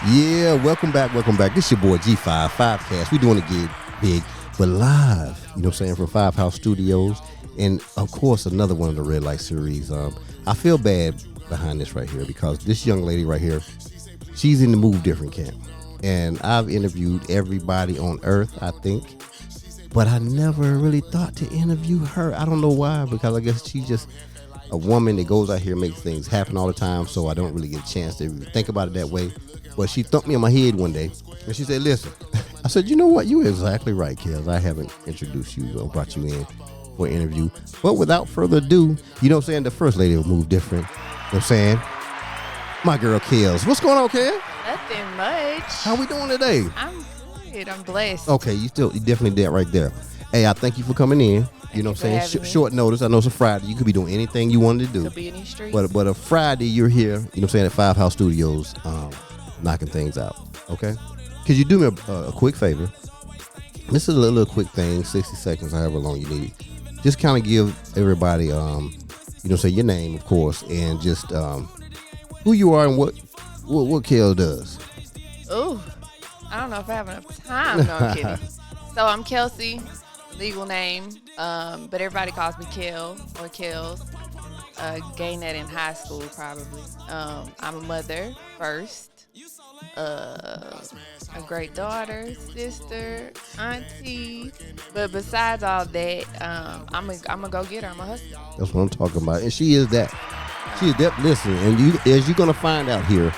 Yeah, welcome back, welcome back. This your boy G5, Cast. We doing it big, but live, you know what I'm saying, from Five House Studios. And of course, another one of the Red Light series. I feel bad behind this right here because this young lady right here, she's in the Move Different camp. And I've interviewed everybody on earth, I think. But I never really thought to interview her. I don't know why, because I guess she's just a woman that goes out here and makes things happen all the time. So I don't really get a chance to think about it that way. But she thumped me on my head one day and she said, listen, I said, you know what? You're exactly right, Kels. I haven't introduced you or brought you in for an interview. But without further ado, you know what I'm saying? The first lady will move different. You know what I'm saying? My girl, Kels. What's going on, Kels? Nothing much. How we doing today? I'm good. I'm blessed. Okay, you definitely did right there. Hey, I thank you for coming in. You know what I'm saying? Short notice. I know it's a Friday. You could be doing anything you wanted to do. Could be in these streets. But a Friday, you're here, you know what I'm saying, at Five House Studios, knocking things out. Okay? Could you do me a quick favor? This is a little quick thing, 60 seconds, however long you need. Just kind of give everybody, you know, say your name, of course, and just who you are and what Kel does. Ooh, I don't know if I have enough time. No, I'm kidding. So I'm Kelci, legal name, but everybody calls me Kel or Kels. Gained that in high school, probably. I'm a mother first. A great daughter, sister, auntie, but besides all that, I'm a go-getter. I'm a hustler. That's what I'm talking about, and she is that. She is that. Listen, and as you're gonna find out here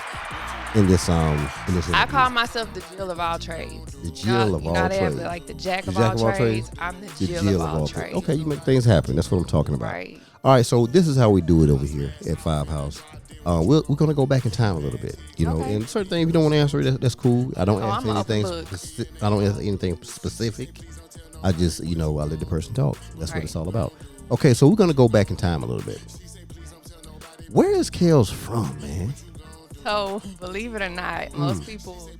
in this interview. I call myself the Jill of all trades. The Jill of all trades. They have like the Jack of all trades. I'm the Jill of all trades. Okay, you make things happen. That's what I'm talking about. Right. All right, so this is how we do it over here at Five House. We're gonna go back in time a little bit, you know, and certain things if you don't want to answer, that's cool. I don't answer anything. I don't answer anything specific. I just, you know, I let the person talk. That's what it's all about. Okay, so we're gonna go back in time a little bit. Where is Kels from, man? So believe it or not, most people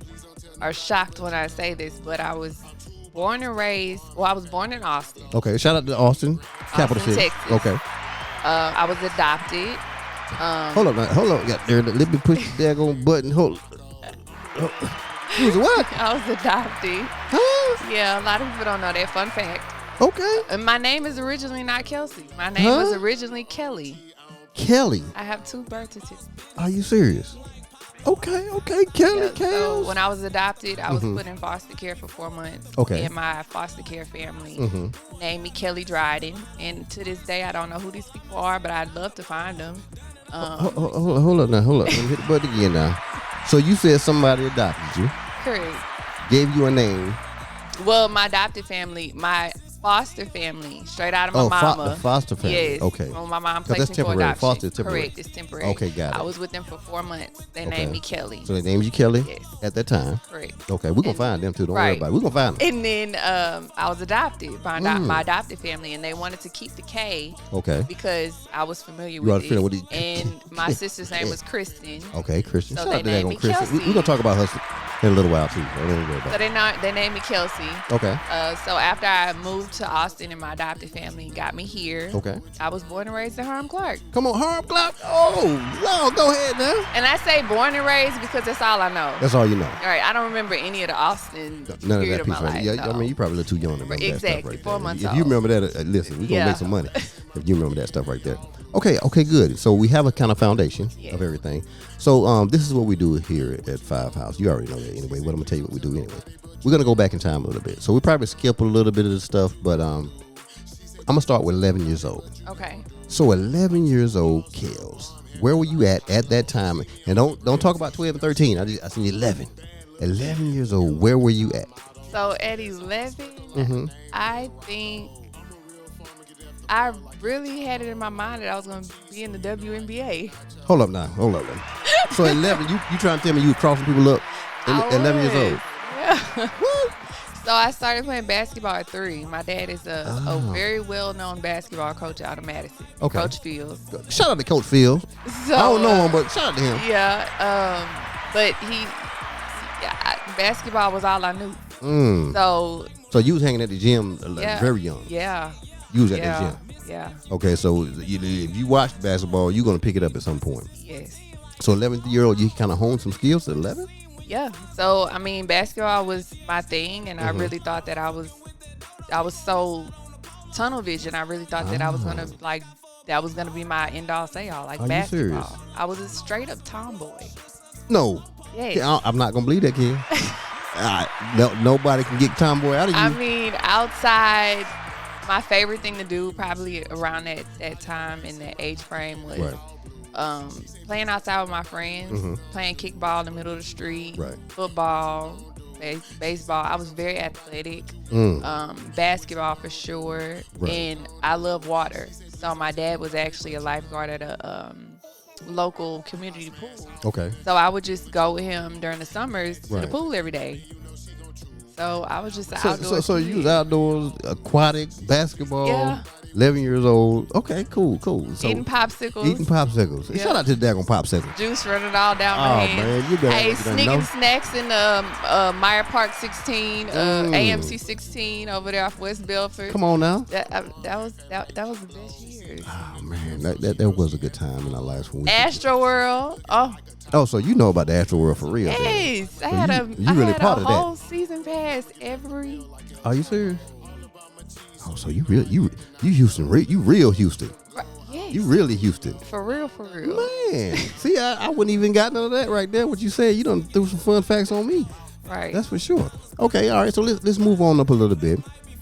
are shocked when I say this, but I was born and raised. Well, I was born in Austin. Okay, shout out to Austin, capital city. Texas. Okay. I was adopted. Hold up. Got there. Let me push the daggone button. Hold. You was what? I was adopted. Huh? Yeah, a lot of people don't know that. Fun fact. Okay. And my name is originally not Kelci. My name was originally Kelly. Kelly. I have 2 birth certificates. Are you serious? Okay. Kelly, Yeah, Kels. so when I was adopted, I was put in foster care for 4 months. Okay. And my foster care family named me Kelly Dryden. And to this day, I don't know who these people are, but I'd love to find them. Hold up. Let me hit the button again now. So you said somebody adopted you. Correct. Gave you a name. Well, my adopted family, my foster family, straight out of my mama. The foster family. Yes. Okay. When my mom That's placed me for temporary. adoption. Foster is temporary. Correct. It's temporary. Okay, got it. I was with them for 4 months. They named me Kelly. So they named you Kelly. Yes. At that time. Correct. Okay, we're gonna find them too. Don't worry about it. We're gonna find them. And then I was adopted by my adopted family, and they wanted to keep the K. Okay. Because I was familiar You with already it. familiar with it. And my sister's name was Kristen. Okay, Christian. So Shout out they to that named on me Christian. Kelci. We're gonna talk about her in a little while too. Don't even worry about So they named me Kelci. Okay. So after I moved to Austin and my adopted family got me here, Okay. I was born and raised in Harlem Clark. Come on, Harlem Clark. Oh, no, go ahead now. And I say born and raised because that's all I know. That's all you know. All right, I don't remember any of the Austin None of period that of piece my right life. Yeah, no. I mean, you probably a little too young to remember Exactly, that stuff right 4 there. months If old. you remember that, listen, we're going to make some money if you remember that stuff right there. Okay, good. So we have a kind of foundation of everything. So this is what we do here at Five House. You already know that anyway. What I'm going to tell you what we do anyway. We're going to go back in time a little bit. So we probably skip a little bit of the stuff, but I'm going to start with 11 years old. Okay. So 11 years old, Kels. Where were you at that time? And don't talk about 12 and 13. I said 11. 11 years old. Where were you at? So at 11, I think I really had it in my mind that I was going to be in the WNBA. Hold up now. So at 11, you trying to tell me you were crossing people up at 11 years old? Yeah. So I started playing basketball at 3. My dad is a very well-known basketball coach out of Madison. Okay. Coach Fields. Shout out to Coach Fields. So, I don't know him, but shout out to him. Yeah. But basketball was all I knew. So you was hanging at the gym very young. Yeah. You was at the gym. Yeah. Okay, so if you watched basketball, you're going to pick it up at some point. Yes. So 11-year-old, you kind of honed some skills at 11? Yeah. So I mean, basketball was my thing, and I Mm-hmm. really thought that I was so tunnel vision. I really thought that I was gonna that was gonna be my end all say all, like Are you basketball. serious? I was a straight up tomboy. No. Yes. I'm not gonna believe that, kid. Nobody can get tomboy out of you. I mean, outside, my favorite thing to do probably around that time in that age frame was Right. playing outside with my friends, Mhm. playing kickball in the middle of the street, Right. football, baseball. I was very athletic. Basketball for sure, Right. and I love water. So my dad was actually a lifeguard at a local community pool. Okay. So I would just go with him during the summers to the Right. pool every day. So I was just an outdoor So you was kid. outdoors, aquatic, basketball, Yeah. 11 years old. Okay, cool. So Eating popsicles. Eating popsicles. Yeah. Shout out to the daggone popsicles. Juice running all down my Oh, hands. man, you better- Hey, you done sneaking know. snacks in Meyer Park 16, AMC 16 over there off West Belford. Come on now. That was the best years. Oh man, that was a good time in our lives when we. Astro World. Oh, so you know about the Astro World for real? then. Yes, I So had you really part a of that. whole season pass every. Are you serious? Oh, so you Houston, you real Houston. Yes. You really Houston. For real. Man, see, I wouldn't even got none of that right there. What you said, you done threw some fun facts on me. Right. That's for sure. Okay, all right. So let's move on up a little bit.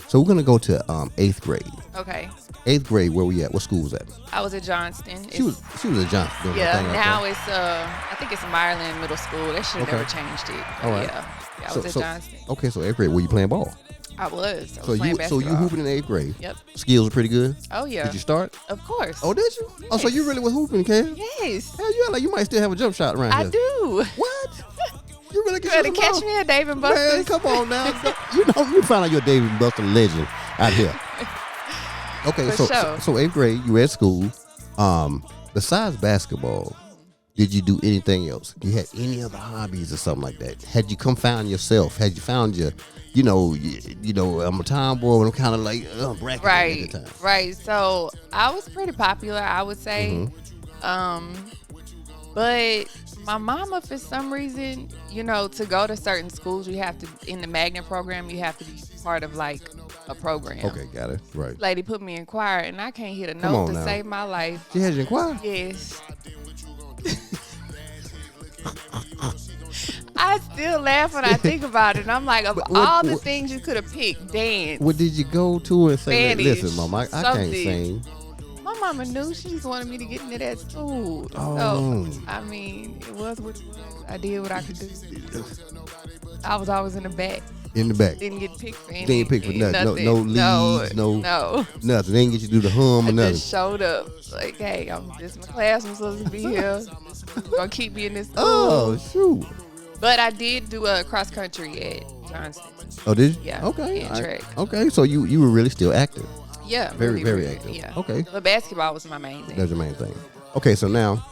So we're gonna go to 8th grade. Okay. 8th grade, where we at? What school was that? I was at Johnston. She was at Johnson. doing her Yeah, thing out now there. it's I think it's Maryland Middle School. They should have Okay. never changed it. But All right. Yeah, I was at Johnston. Okay, so 8th grade, were you playing ball? I was. I was So playing you basketball. hooping in 8th grade. Yep. Skills are pretty good. Oh yeah. Did you start? Of course. Oh, did you? Oh, so you Yes. really was hooping, Cam? Yes. Hell, you act like you might still have a jump shot around I here. do. What? You really You can better catch me at Dave and Man, Buster's. come on now. You find out you're a David Buster legend out here. Okay, For so sure. so 8th grade, you were at school. Besides basketball, did you do anything else? You had any other hobbies or something like that? Had you found yourself? Had you found your, I'm a tomboy, but I'm kind of like bracket Right. at the time. Right. So I was pretty popular, I would say. Mm-hmm. But my mama, for some reason, to go to certain schools, you have to, in the magnet program, you have to be part of like a program. Okay, got it. Right. Lady put me in choir, and I can't hit a Come note on to now. save my life. She had you in choir? Yes. I still laugh when I think about it. And I'm like, of What- all the what- things you could have picked, dance. What did you go to and say, Spanish, listen, Mama, I can't something. sing. My mama knew. She just wanted me to get into that school. Oh. So, I mean, it was what it was. I did what I could do. I was always in the back. In the back. Didn't get picked for anything. Didn't pick for nothing. No leads, no- No. Nothing. They didn't get you to do the hum or I nothing. just showed up. Like, hey, this is my class. I'm supposed to be here. Gonna keep me in this school. Oh, shoot. But I did do a cross country at Johnston. Oh, did you? Yeah, Okay. and all right. track. Okay, so you were really still active. Yeah. Very, really, very really, active. Yeah. Okay. But basketball was my main thing. That's your main thing. Okay, so now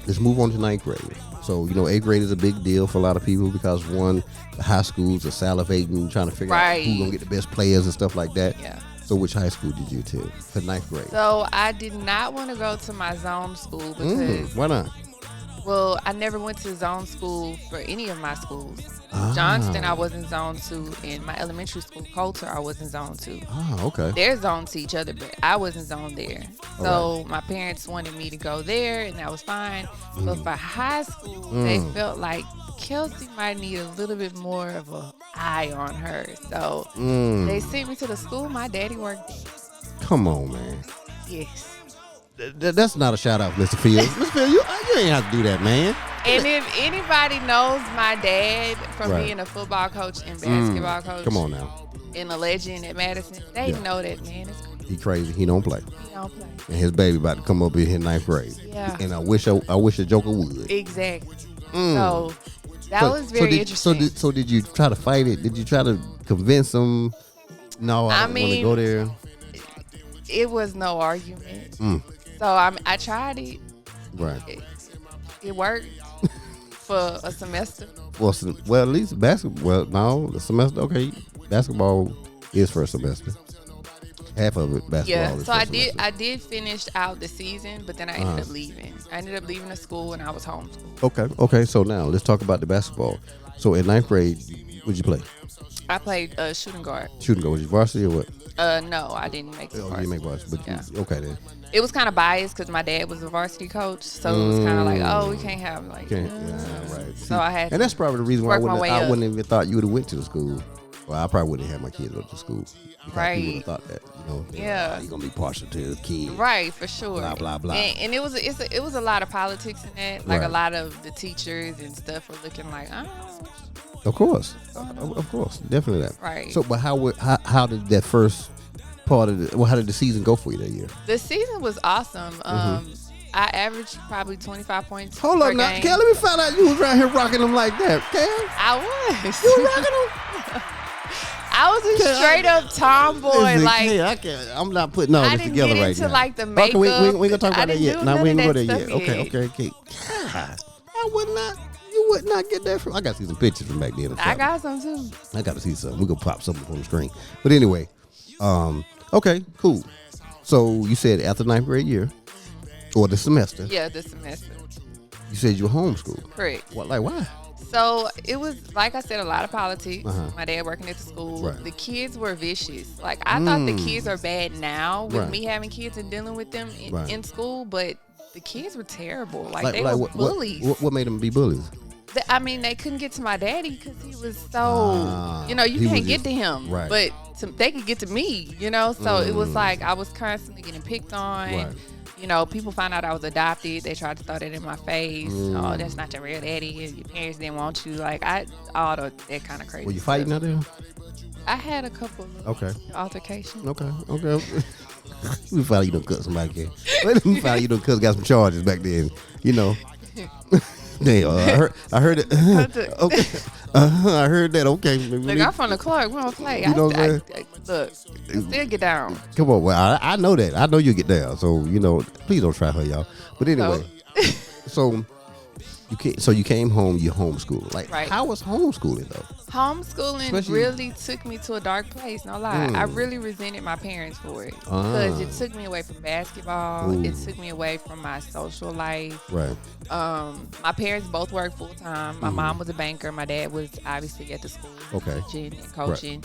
let's move on to 9th grade. So, 8th grade is a big deal for a lot of people because one, the high schools are salivating, trying to figure out Right. who's going to get the best players and stuff like that. Yeah. So which high school did you attend for 9th grade? So I did not want to go to my zone school because, Why not? well, I never went to zone school for any of my schools. Ah. Johnston, I was in zone 2. In my elementary school, Coulter, I was in zone 2. Oh, okay. They're zoned to each other, but I wasn't zoned there. So my parents wanted me to go there, and that was fine. But for high school, they felt like Kelci might need a little bit more of an eye on her. So they sent me to the school my daddy worked at. Come on, man. Yes. That's not a shout out, Mr. Fields. Mr. Fields, you ain't have to do that, man. And if anybody knows my dad from Right. being a football coach and basketball coach, Come on now. and a legend at Madison, they Yeah. know that man is crazy. He crazy. He don't play. He don't play. And his baby about to come up in here 9th grade. Yeah. And I wish a Joker would. Exactly. So that was very interesting. So did you try to fight it? Did you try to convince him? No, I don't want to mean, go there. It was no argument. So I tried it. Right. It worked for a semester. Well, at least basketball. Well, no, the semester. Okay, basketball is for a semester. Half of it basketball. Yeah. is So for a I did. semester. I did finish out the season, but then I ended up leaving. I ended up leaving the school, and I was homeschooled. Okay. So now let's talk about the basketball. So in ninth grade, what'd you play? I played shooting guard. Shooting guard. Was you varsity or what? No, I didn't make the Oh, you varsity. didn't make varsity. But Yeah. okay then. It was kind of biased because my dad was a varsity coach, so it was kind of like, oh, we can't have like. Yeah, right. So I had. And that's probably the reason why work my I way wouldn't even thought you would have went to the school. Well, I probably wouldn't have my kids go to school. Because Right. people would have thought that, Yeah. you're gonna be partial to the kid. Right, for sure. Blah blah blah. And it was a lot of politics in that. Like Right. a lot of the teachers and stuff were looking like, oh, Of course, of course, definitely that. Right. So, but how did that first part of how did the season go for you that year? the season was awesome. I averaged probably 25 points. Hold per up now, game. Kel. Let me find out you was around here rocking them like that, Kel. I was. You was rocking them. I was a straight up tomboy. Listen, Like hey, I can't, I'm not putting all I this didn't together get right into now. like the Okay, makeup. we ain't gonna talk I about that didn't yet. do No, none we ain't of gonna that go there yet. stuff Okay. God, I would not. You would not get that from. I got to see some pictures from back then. I got some too. I got to see something. We gonna pop something on the screen. But anyway, okay, cool. So you said after ninth grade year, or the semester, Yeah, this semester. you said you were homeschooled. Correct. What? Like why? So it was, like I said, a lot of politics. Uh-huh. My dad working at the school. Right. The kids were vicious. Like I thought the kids are bad now with Right. me having kids and dealing with them Right. in school, but the kids were terrible. Like they were bullies. What made them be bullies? I mean, they couldn't get to my daddy because he was so, you he can't was get just- to him. right. But they could get to me, So it was like I was constantly getting picked on. Right. People found out I was adopted. They tried to throw that in my face. Oh, that's not your real daddy. Your parents didn't want you. Like, all that kind of crazy. Were you fighting out there? I had a couple of altercations. Okay. We found you done cut somebody. Kid. We found you done got some charges back then. Damn, I heard it. Okay, I heard that. Okay, Look, I'm from the Clark. We don't play. You know what I'm Look, still get down. Come on, well, I know that. I know you get down. So please don't try her, y'all. But anyway, so you came home. You homeschooled. Like, Right. how was homeschooling though? Homeschooling Especially- really took me to a dark place. No lie, I really resented my parents for it because it took me away from basketball. Ooh. It took me away from my social life. Right. My parents both worked full time. My mom was a banker. My dad was obviously at the school Okay. teaching and coaching,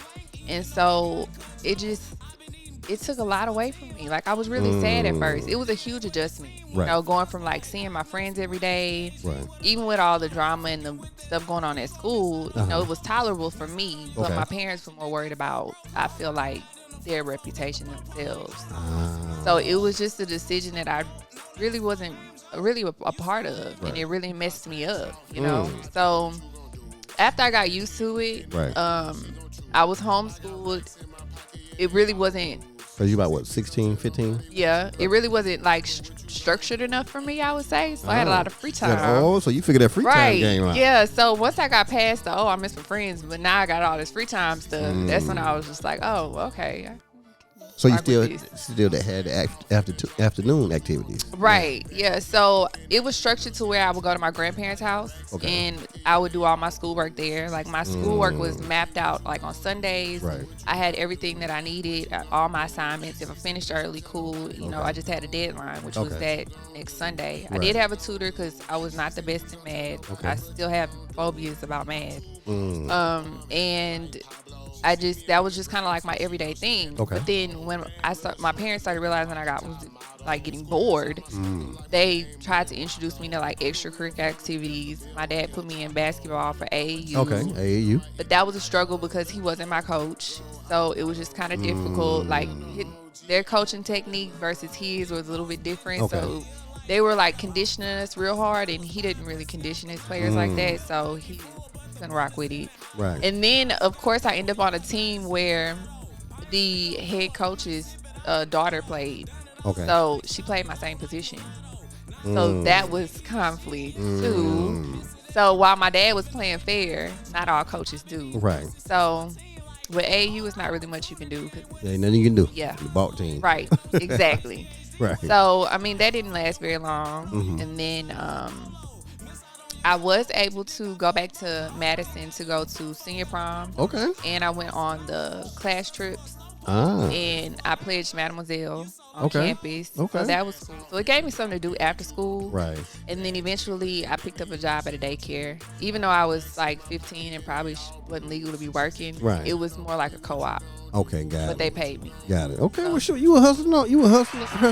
and so it took a lot away from me. Like, I was really sad at first. It was a huge adjustment. Right. Going from like seeing my friends every day, Right. even with all the drama and the stuff going on at school, it was tolerable for me. But Okay. my parents were more worried about, I feel like, their reputation themselves. Ah. So it was just a decision that I really wasn't really a part of, Right. and it really messed me up, So after I got used to it, Right. I was homeschooled. It really wasn't. Cause you about what, 16, 15? Yeah, it really wasn't like structured enough for me, I would say. So I had a lot of free time. So you figured that free time game out. Yeah. So once I got past the, I miss my friends, but now I got all this free time stuff. That's when I was just like, oh, okay. So you rock with still that had afternoon activities. Right. Yeah. So it was structured to where I would go to my grandparents' house and I would do all my schoolwork there. Like, my schoolwork was mapped out like on Sundays. Right. I had everything that I needed, all my assignments. If I finished early, cool. I just had a deadline, which was that next Sunday. I did have a tutor because I was not the best in math. Okay. I still have phobias about math. And that was just kind of like my everyday thing. Okay. But then when my parents started realizing I was like getting bored, they tried to introduce me to like extracurricular activities. My dad put me in basketball for AAU. Okay, AAU. But that was a struggle because he wasn't my coach. So it was just kind of difficult. Like, their coaching technique versus his was a little bit different. Okay. So they were like conditioning us real hard, and he didn't really condition his players like that. So he couldn't rock with it. Right. And then, of course, I ended up on a team where the head coach's daughter played. Okay. So she played my same position. So that was conflict too. So while my dad was playing fair, not all coaches do. Right. So with AAU, it's not really much you can do. There ain't nothing you can do. Yeah. The ball team. Right. Exactly. Right. So, I mean, that didn't last very long. And then I was able to go back to Madison to go to senior prom. Okay. And I went on the class trips And I pledged Mademoiselle on campus. Okay. So that was cool. So it gave me something to do after school. Right. And then eventually I picked up a job at a daycare. Even though I was like 15 and probably wasn't legal to be working, right. It was more like a co-op. Okay, got it. But they paid me. Got it. Okay, well, sure. You were hustling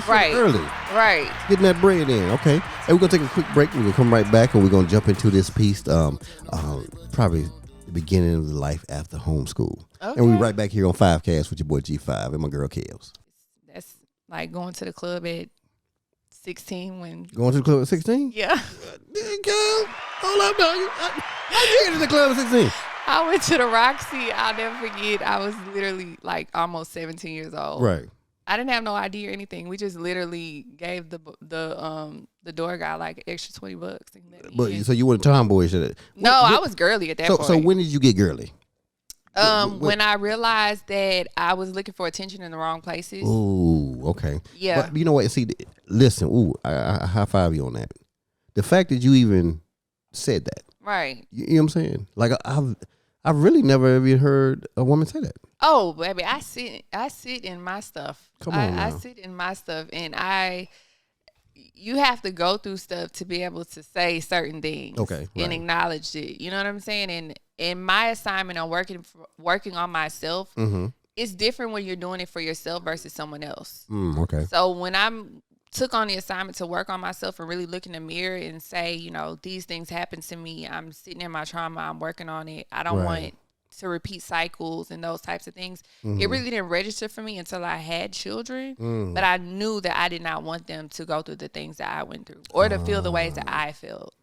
right. early. Right. Getting that bread in. Okay. And we're going to take a quick break. We're going to come right back and we're going to jump into this piece, probably the beginning of the life after homeschool. Okay. And we'll be right back here on 5Cast with your boy G5 and my girl Kels. That's like going to the club at 16 when... Going to the club at 16? Yeah. Girl, hold up, dog. How'd you get to the club at 16? I went to the Roxy. I'll never forget. I was literally like almost 17 years old. Right. I didn't have no ID or anything. We just literally gave the door guy like extra $20. But so you weren't tomboy? No, I was girly at that point. So when did you get girly? When I realized that I was looking for attention in the wrong places. Ooh, okay. Yeah. But you know what? See, listen. Ooh, I high five you on that. The fact that you even said that. Right. You know what I'm saying? Like I've really never even heard a woman say that. Oh, baby, I sit in my stuff. Come on now. I sit in my stuff, and you have to go through stuff to be able to say certain things. Okay. Right. And acknowledge it. You know what I'm saying? And in my assignment on working on myself, it's different when you're doing it for yourself versus someone else. Okay. So when I took on the assignment to work on myself and really look in the mirror and say, these things happen to me. I'm sitting in my trauma. I'm working on it. I don't want to repeat cycles and those types of things. It really didn't register for me until I had children. But I knew that I did not want them to go through the things that I went through or to feel the ways that I felt.